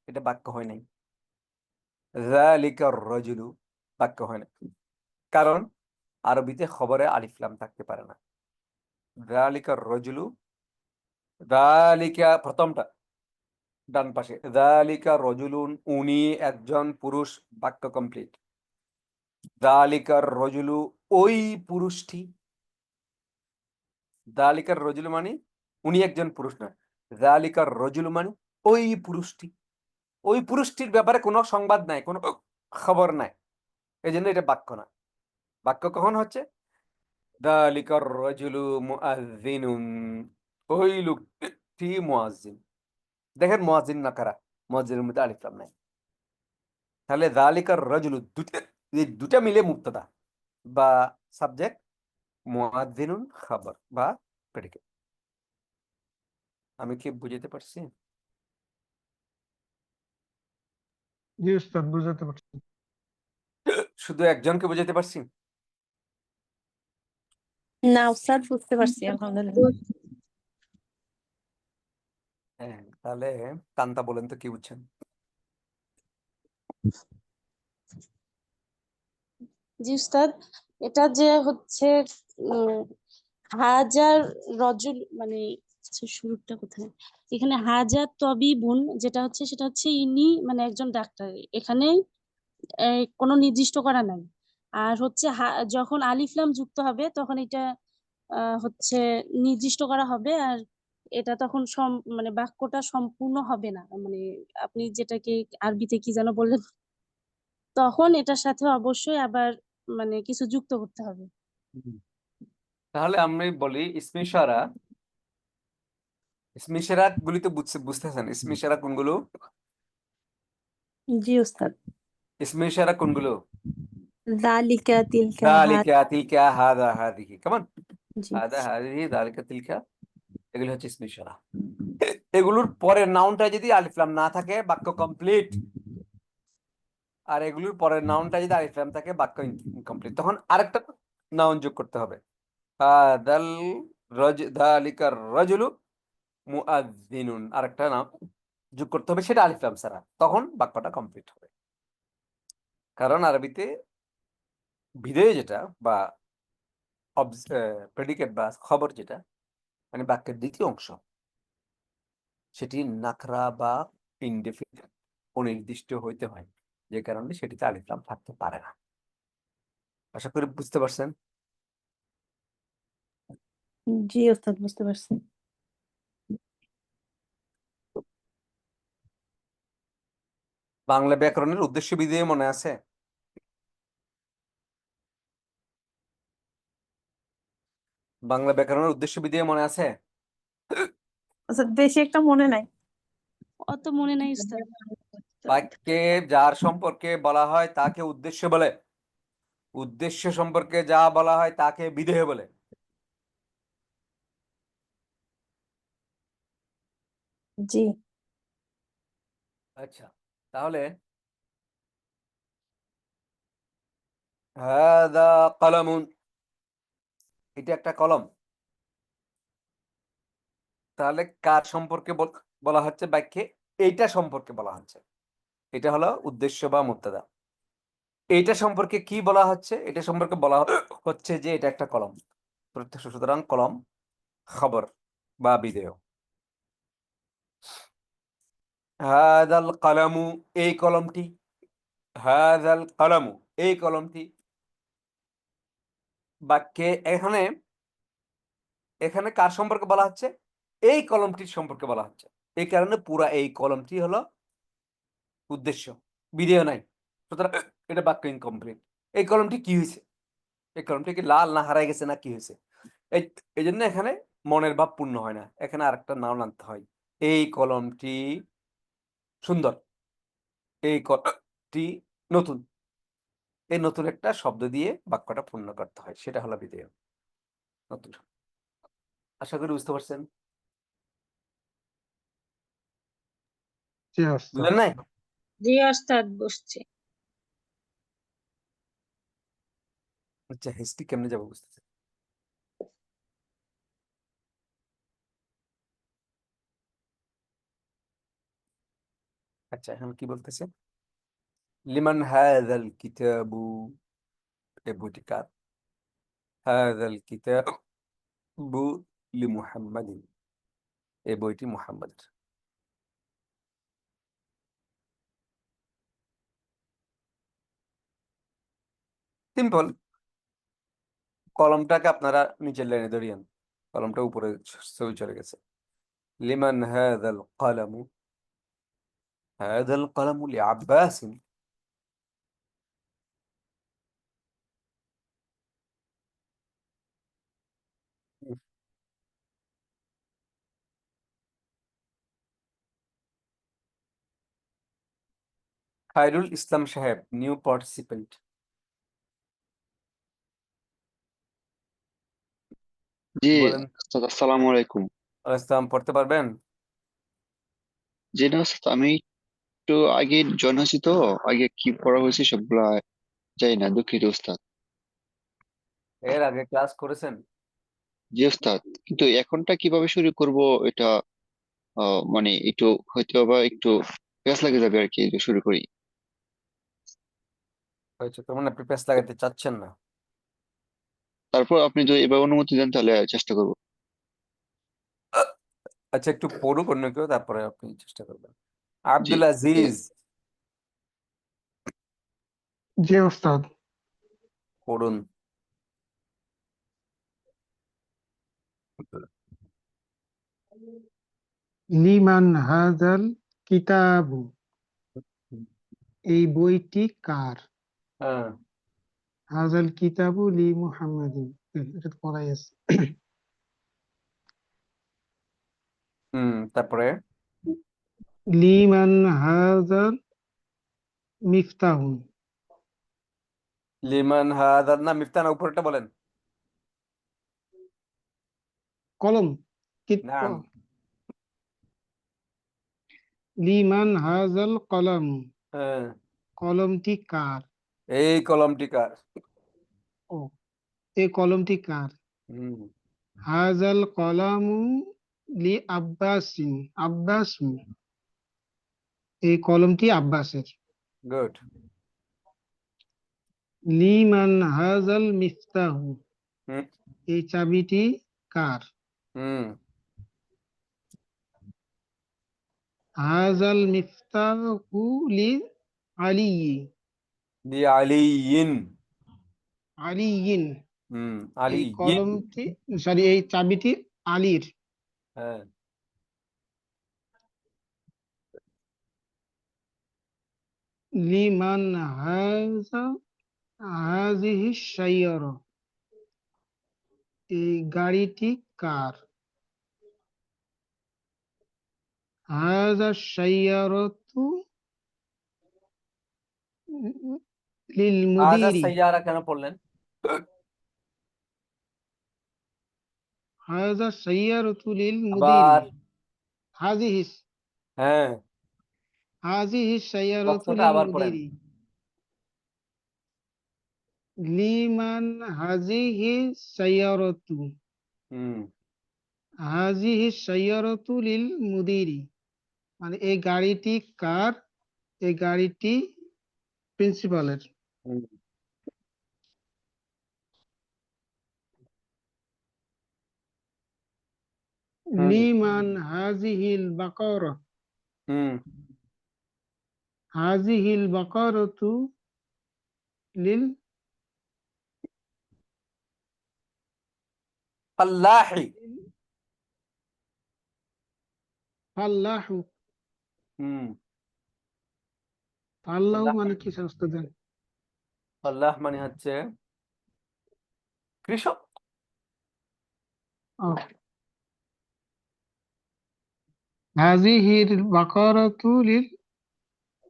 এটা বাক্য হয় নাই। যালিকা রাজুলু বাক্য হয় না, কারণ আরবিতে খবরে আলিফ লাম থাকতে পারে না। যালিকা রাজুলু, যালিকা প্রথমটা ডান পাশে, যালিকা রাজুলুন, উনি একজন পুরুষ, বাক্য কমপ্লিট। যালিকার রাজুলু, ওই পুরুষটি। যালিকার রাজুলু মানে উনি একজন পুরুষ না, যালিকার রাজুলু মানে ওই পুরুষটি। ওই পুরুষটির ব্যাপারে কোনো সংবাদ নাই, কোনো খবর নাই, এই জন্য এটা বাক্য না। বাক্য কখন হচ্ছে? যালিকার রাজুলু মুআযযিনুন, ওই লোকটি মুয়াজ্জিন। দেখেন মুয়াজ্জিন নাকারা, মুয়াজ্জিনের মধ্যে আলিফ লাম নাই। তাহলে যালিকার রাজুলু এই দুটা মিলে মুবতাদা বা সাবজেক্ট, মুআযযিনুন খবর বা প্রেডিকেট। আমি কি বুঝাতে পারছি? জি উস্তাদ, বুঝাতে পারছি। শুধু একজনকে বুঝাতে পারছি? না উস্তাদ, বুঝতে পারছি আলহামদুলিল্লাহ। হ্যাঁ, তাহলে কান্তা বলেন তো কি বুঝছেন? জি উস্তাদ, এটা যে হচ্ছে উম, হাজার রজুল মানে আচ্ছা, শুরুটা কোথায়? এখানে হাজার তবিবুন যেটা হচ্ছে, সেটা হচ্ছে ইনি মানে একজন ডাক্তার। এখানে কোনো নির্দিষ্ট করা নাই। আর হচ্ছে যখন আলিফ লাম যুক্ত হবে তখন এটা হচ্ছে নির্দিষ্ট করা হবে। আর এটা তখন মানে বাক্যটা সম্পূর্ণ হবে না, মানে আপনি যেটাকে আরবিতে কি যেন বললেন, তখন এটার সাথে অবশ্যই আবার মানে কিছু যুক্ত করতে হবে। তাহলে আমি বলি ইসমে ইশারা। ইসমে ইশারা গুলি তো বুঝতেছেন? ইসমে ইশারা কোনগুলো? জি উস্তাদ। ইসমে ইশারা কোনগুলো? যালিকা তিলকা যালিকা, তিলকা, হাদা, হাদিহি। কেমন? জি হাদা, হাদিহি, যালিকা, তিলকা, এগুলো হচ্ছে ইসমে ইশারা। এগুলোর পরে নাউনটা যদি আলিফ লাম না থাকে, বাক্য কমপ্লিট। আর এগুলোর পরের নাউনটা যদি আলিফ লাম থাকে, বাক্য ইনকমপ্লিট। তখন আরেকটা নাউন যোগ করতে হবে। হাদাল যালিকার রাজুলু মুআযযিনুন, আরেকটা নাম যোগ করতে হবে, সেটা আলিফ লাম ছাড়া। তখন বাক্যটা কমপ্লিট হবে। কারণ আরবিতে বিধেয় যেটা বা প্রেডিকেট বা খবর যেটা, মানে বাক্যের দ্বিতীয় অংশ, সেটি নাকরা বা ইনডেফিনিট, অনির্দিষ্ট হইতে হয়, যে কারণে সেটিতে আলিফ লাম থাকতে পারে না। আশা করি বুঝতে পারছেন। জি উস্তাদ, বুঝতে পারছি। বাংলা ব্যাকরণের উদ্দেশ্য বিধেয় মনে আছে? বাংলা ব্যাকরণের উদ্দেশ্য বিধেয় মনে আছে? উস্তাদ বেশি একটা মনে নাই। অত মনে নাই উস্তাদ। বাক্যে যার সম্পর্কে বলা হয় তাকে উদ্দেশ্য বলে, উদ্দেশ্য সম্পর্কে যা বলা হয় তাকে বিধেয় বলে। জি আচ্ছা, তাহলে হাদা কলমুন, এটা একটা কলম। তাহলে কার সম্পর্কে বলা হচ্ছে বাক্যে? এইটা সম্পর্কে বলা হচ্ছে। এটা হলো উদ্দেশ্য বা মুবতাদা। এইটা সম্পর্কে কি বলা হচ্ছে? এটা সম্পর্কে বলা হচ্ছে যে এটা একটা কলম। প্রত্যক্ষ, সুতরাং কলম খবর বা বিধেয়। হাদাল কলমু, এই কলমটি। হাদাল কলমু, এই কলমটি। বাক্যে এখানে এখানে কার সম্পর্কে বলা হচ্ছে? এই কলমটির সম্পর্কে বলা হচ্ছে। এই কারণে পুরা এই কলমটি হলো উদ্দেশ্য, বিধেয় নাই। সুতরাং এটা বাক্য ইনকমপ্লিট। এই কলমটি কি হয়েছে? এই কলমটি কি লাল না হারাই গেছে না কি হয়েছে? এই জন্য এখানে মনের ভাব পূর্ণ হয় না, এখানে আরেকটা নাউন আনতে হয়। এই কলমটি সুন্দর, এই কলমটি নতুন। এই নতুন একটা শব্দ দিয়ে বাক্যটা পূর্ণ করতে হয়, সেটা হলো বিধেয় নতুন। আশা করি বুঝতে পারছেন। জি ওস্তাদ। বুঝলেন নাই? জি ওস্তাদ, বসছে। আচ্ছা, হিস্ট্রি কেমনে যাবো বুঝতেছে। আচ্ছা, এখন কি বলতেছে? লিমান হাযাল কিতাবু, এই বইটি কার? হাযাল কিতাবু লিমুহাম্মাদিন, এই বইটি মুহাম্মাদের। সিম্পল। কলমটাকে আপনারা নিচের লাইনে ধরিয়েন, কলমটা উপরে ছবি চলে গেছে। লিমান হাযাল কলামু, হাযাল কলামু লিআব্বাসিন। খায়রুল ইসলাম সাহেব, নিউ পার্টিসিপেন্ট। জি বলেন। ওস্তাদ, আসসালামু আলাইকুম। ইসলাম পড়তে পারবেন? জি না ওস্তাদ, আমি একটু আগে জয়েন হয়েছি তো, আগে কি পড়া হয়েছে সবগুলা জানি না, দুঃখিত ওস্তাদ। এর আগে ক্লাস করেছেন? জি ওস্তাদ, কিন্তু এখনটা কিভাবে শুরু করব এটা মানে একটু হয়তো বা একটু প্যাস লাগে যাবে আর কি, যে শুরু করি। হয়েছে, তার মানে আপনি পেস লাগাতে চাচ্ছেন না। তারপর আপনি যদি এবার অনুমতি দেন তাহলে চেষ্টা করব। আচ্ছা, একটু পড়ুক অন্য কেউ, তারপরে আপনি চেষ্টা করবেন। জি আব্দুল আজিজ, জি ওস্তাদ। পড়ুন। লিমান হাযাল কিতাবু, এই বইটি কার? হ্যাঁ। হাযাল কিতাবু লি মুহাম্মাদিন, এটা তো পড়াই আছে। তারপরে লিমান হাযাল মিফতাহুন, লিমান হাদার না মিফতানা, উপরেরটা বলেন। কলম না, লিমান হাযাল কলামু, হ্যাঁ, কলমটি কার? এই কলমটি কার? ও, এই কলমটি কার? হুম, হাযাল কলামু লি আব্বাসিন, আব্বাসু, এই কলমটি আব্বাসের। গুড। লিমান হাযাল মিফতাহু, হুম, এই চাবিটি কার? হুম, হাযাল মিফতাহু লি আলী, দি আলিয়িন। আলীয়িন, হুম, এই আলিয়িন। কলমটি, সরি, এই চাবিটি আলীর। হ্যাঁ, লিমান হাযিহি সাইয়ারা, এই গাড়িটি কার? হাযা সাইয়ারাতু লিল হাযা মুদিরি, সাইয়ারা কেন পড়লেন? হাযা সাইয়ারাতু লিল মুদিরি, আবার হাযিহি, হ্যাঁ, হাযিহি সাইয়ারাতু প্রশ্নটা লিল আবার পড়েন। মুদিরি। লিমান হাযিহি সাইয়ারাতু, হুম, হাযিহি সাইয়ারাতু লিল মুদিরি, মানে এই গাড়িটি কার? এই গাড়িটি প্রিন্সিপালের। হুম, হুম, লিমান হাযিহিল বাকারা, হুম, হাযিহিল বাকারাতু লিল ফাল্লাহি। ফাল্লাহু, হুম, আল্লাহ আল্লাহ মানে কি স্যার উস্তাদ? আল্লাহ মানে হচ্ছে কৃষক। ও হাযিহিল বাকারাতু লিল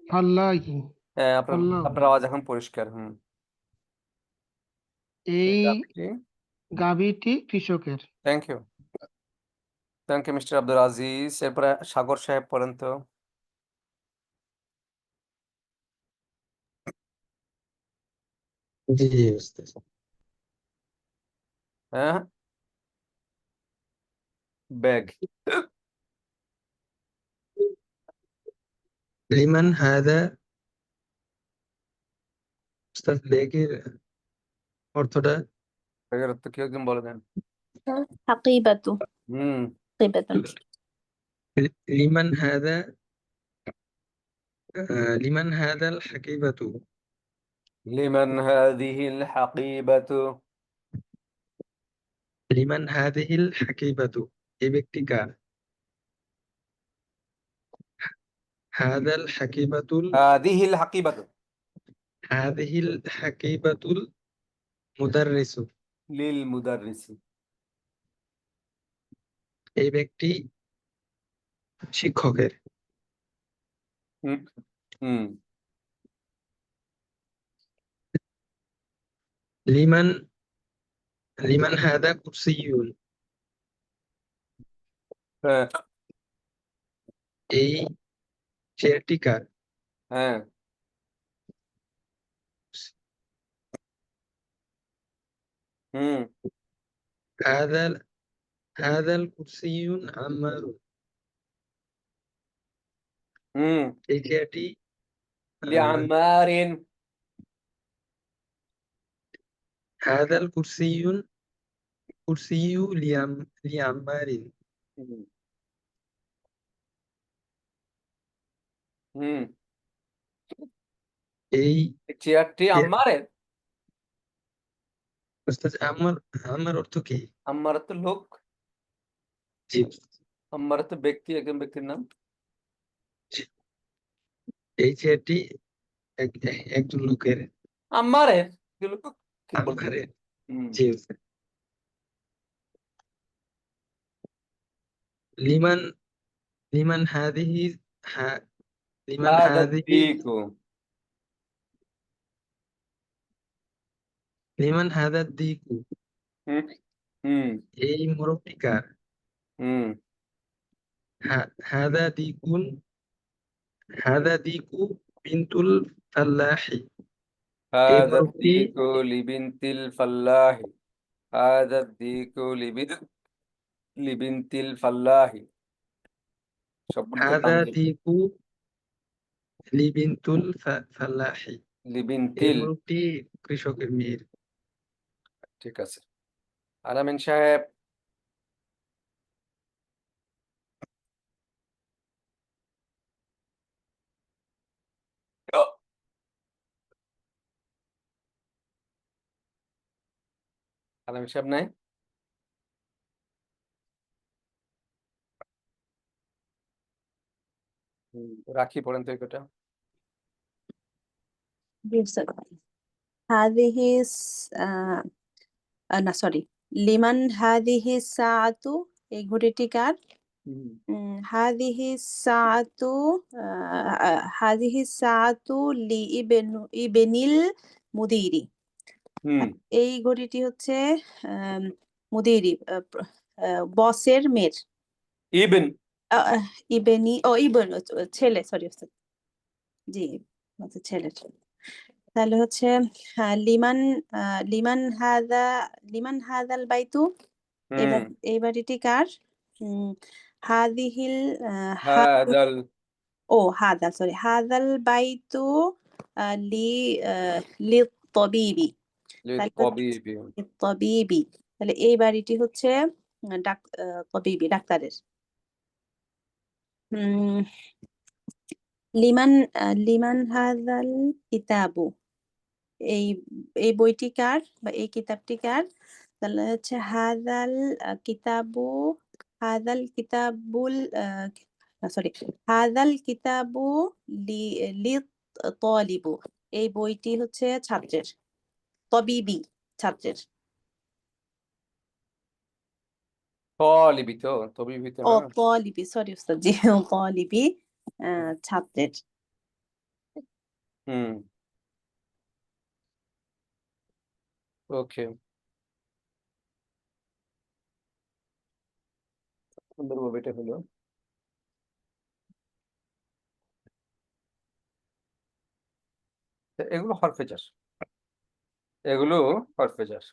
ফাল্লাহি। হ্যাঁ, আপনার আল্লাহ, আপনার আওয়াজ এখন পরিষ্কার। এই গাভীটি, গাভীটি কৃষকের। Thank you mister Abdul Aziz. এরপরে সাগর সাহেব পড়েন তো। জি উস্তাদ। হ্যাঁ, ব্যাগ। লিমান হাদা, উস্তাদ ব্যাগের অর্থটা? ব্যাগের অর্থ কি একদম বলে দেন। হাকিবাতু, হুম হাকিবাতুন। লিমান হাদা, লিমান হাদাল হাকিবাতু। লিমান হাদিহিল হাকিবাতু। লিমান হাদিহিল হাকিবাতু, এই ব্যক্তি কার? হাদাল হাকিবাতুল, হাদিহিল হাকিবাতু হাদিহিল হাকিবাতুল মুদাররিসু, লিল মুদাররিসি। এই ব্যক্তি শিক্ষকের। হুম হুম লিমান, লিমান হাদা কুরসিয়ুন, হ্যাঁ এই চেয়ারটি কার? হ্যাঁ হুম হাদাল, হাদাল কুরসিয়ুন আম্মারুন, হুম এই চেয়ারটি লিআম্মারিন। হাদাল কুরসিয়ুন, কুরসিয়ু লিআম্মারিন, হুম হুম এই এই চেয়ারটি চেয়ার, আম্মারের। উস্তাদ আমার, আমার অর্থ কি? আম্মার তো লোক, জি, আম্মার তো ব্যক্তি, একজন ব্যক্তির নাম। জি। এই চেয়ারটি একজন লোকের। আম্মারের কি লোক, ঠিক বলছেন। আম্মারের, হুম জি উস্তাদ। লিমান, লিমান হাদিহি, লিমান হাদা হাদিহি, দিকু। লিমান হাদা দিকু, হুম হুম এই মোরগটি কার? হুম হাদা দিকুন, হাদা দিকু বিনতুল ফাল্লাহি, এই হাদা মোরগটি, দিকু লিবিনতিল ফাল্লাহি। হাদা দিকু লিবিনতিল ফাল্লাহি। সবগুলো তো হাদা তানজিল। দিকু লিবিনতুল ফাল্লাহি, এই লিবিনতিল। মোরগটি কৃষকের মেয়ের। ঠিক আছে। আলামিন সাহেব। আলামিন সাহেব নাই? রাখি পড়েন তো এই কটা। হাদিহি না সরি, লিমান হাদিহি সাআতু, এই ঘড়িটি কার? হাদিহি সাআতু, হাদিহি সাআতু লি ইবেনিল মুদিরি। হুম এই ঘড়িটি হচ্ছে আম, মুদিরি, বসের মেয়ের। ইবন। ইবেনি, ও ইবন, ছেলে, সরি জি, আচ্ছা, ছেলে। তাহলে হচ্ছে লিমান, লিমান হাদা, লিমান হাদাল বাইতু, হুম এই বাড়িটি কার? উম, হাদিহিল, হাদাল হাদাল, সরি, হাদাল বাইতু লি লি তবিবি। তাহলে লিত্তাবিবি। তবিবি, তাহলে এই বাড়িটি হচ্ছে তবিবি, ডাক্তারের। উম, লিমান, লিমান হাদাল কিতাবু, এই এই বইটি কার বা এই কিতাবটি কার? তাহলে হচ্ছে হাদাল কিতাবু, হাদাল কিতাবুল, সরি, হাদাল কিতাবু লি লি তলিবু, এই বইটি হচ্ছে ছাত্রের। তবিবি, ছাত্রের। তলিবি তো তবিবি তো ও না। তলিবি, সরি উস্তাদ জি, তলিবি ছাত্রের। হুম, ওকে, সুন্দরভাবে এটা হলো। তো এগুলো হরফে জার, এগুলো হরফে জার।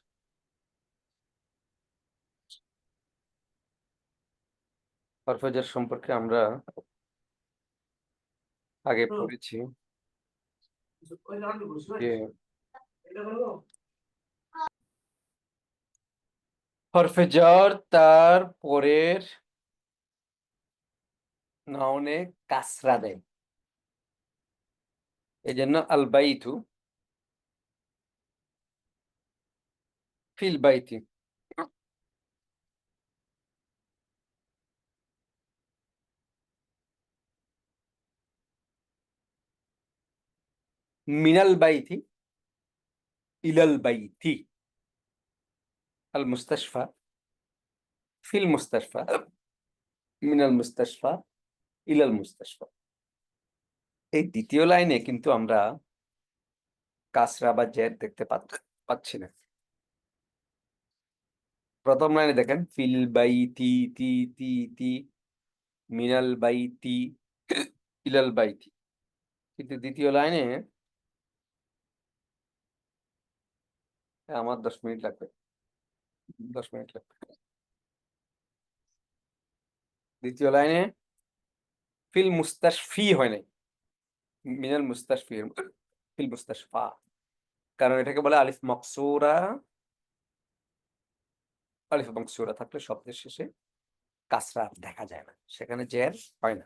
হরফে জার সম্পর্কে আমরা আগে পড়েছি যে হরফে জার তার পরের নাউনে কাসরা দেয়, এই জন্য আল বাইতু ফিল বাইতি, মিনাল বাইতি ইলাল বাইতি, আল মুস্তাশফা ফিল মুস্তাশফা, মিনাল মুস্তাশফা ইলাল মুস্তাশফা। এই দ্বিতীয় লাইনে কিন্তু আমরা কাসরা বা জের দেখতে পাচ্ছি না। প্রথম লাইনে দেখেন ফিল বাইতি তি তি তি, মিনাল বাইতি ইলাল বাইতি, কিন্তু দ্বিতীয় লাইনে আমার 10 মিনিট লাগবে, 10 মিনিট লাগবে। দ্বিতীয় লাইনে ফিল মুস্তাশফি হয় নাই, মিনাল মুস্তাশফি, ফিল মুস্তাশফা, কারণ এটাকে বলে আলিফ মকসুরা। আলিফ মকসুরা থাকলে শব্দের শেষে কাসরা দেখা যায় না, সেখানে জের হয় না।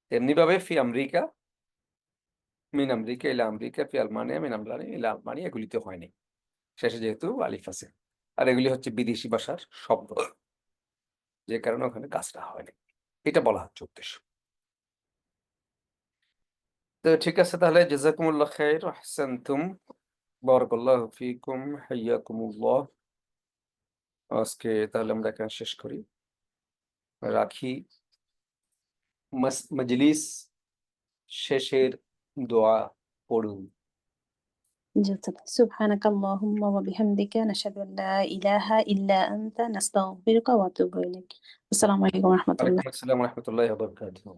তেমনি ভাবে ফি আমেরিকা, মিন আমেরিকা ইলা আমেরিকা, ফি আলমানিয়া মিন আলমানিয়া ইলা আলমানিয়া, এগুলিতে হয়নি, শেষে যেহেতু আলিফ আছে। আর এগুলি হচ্ছে বিদেশি ভাষার শব্দ, যে কারণে ওখানে কাসরা হয়নি, এটা বলা হচ্ছে উদ্দেশ্য। তো ঠিক আছে, তাহলে জাযাকুমুল্লাহ খাইর, আহসানতুম, বারাকাল্লাহু ফিকুম, হাইয়াকুমুল্লাহ। আজকে তাহলে আমরা এখানে শেষ করি, রাখি। মজলিস শেষের দোয়া পড়ুন। سبحانك اللهم وبحمدك نشهد أن لا إله إلا أنت نستغفرك ونتوب إليك. السلام عليكم ورحمة الله. ওয়ালাইকুম আসসালাম ওয়া রাহমাতুল্লাহি ওয়া বারাকাতুহু।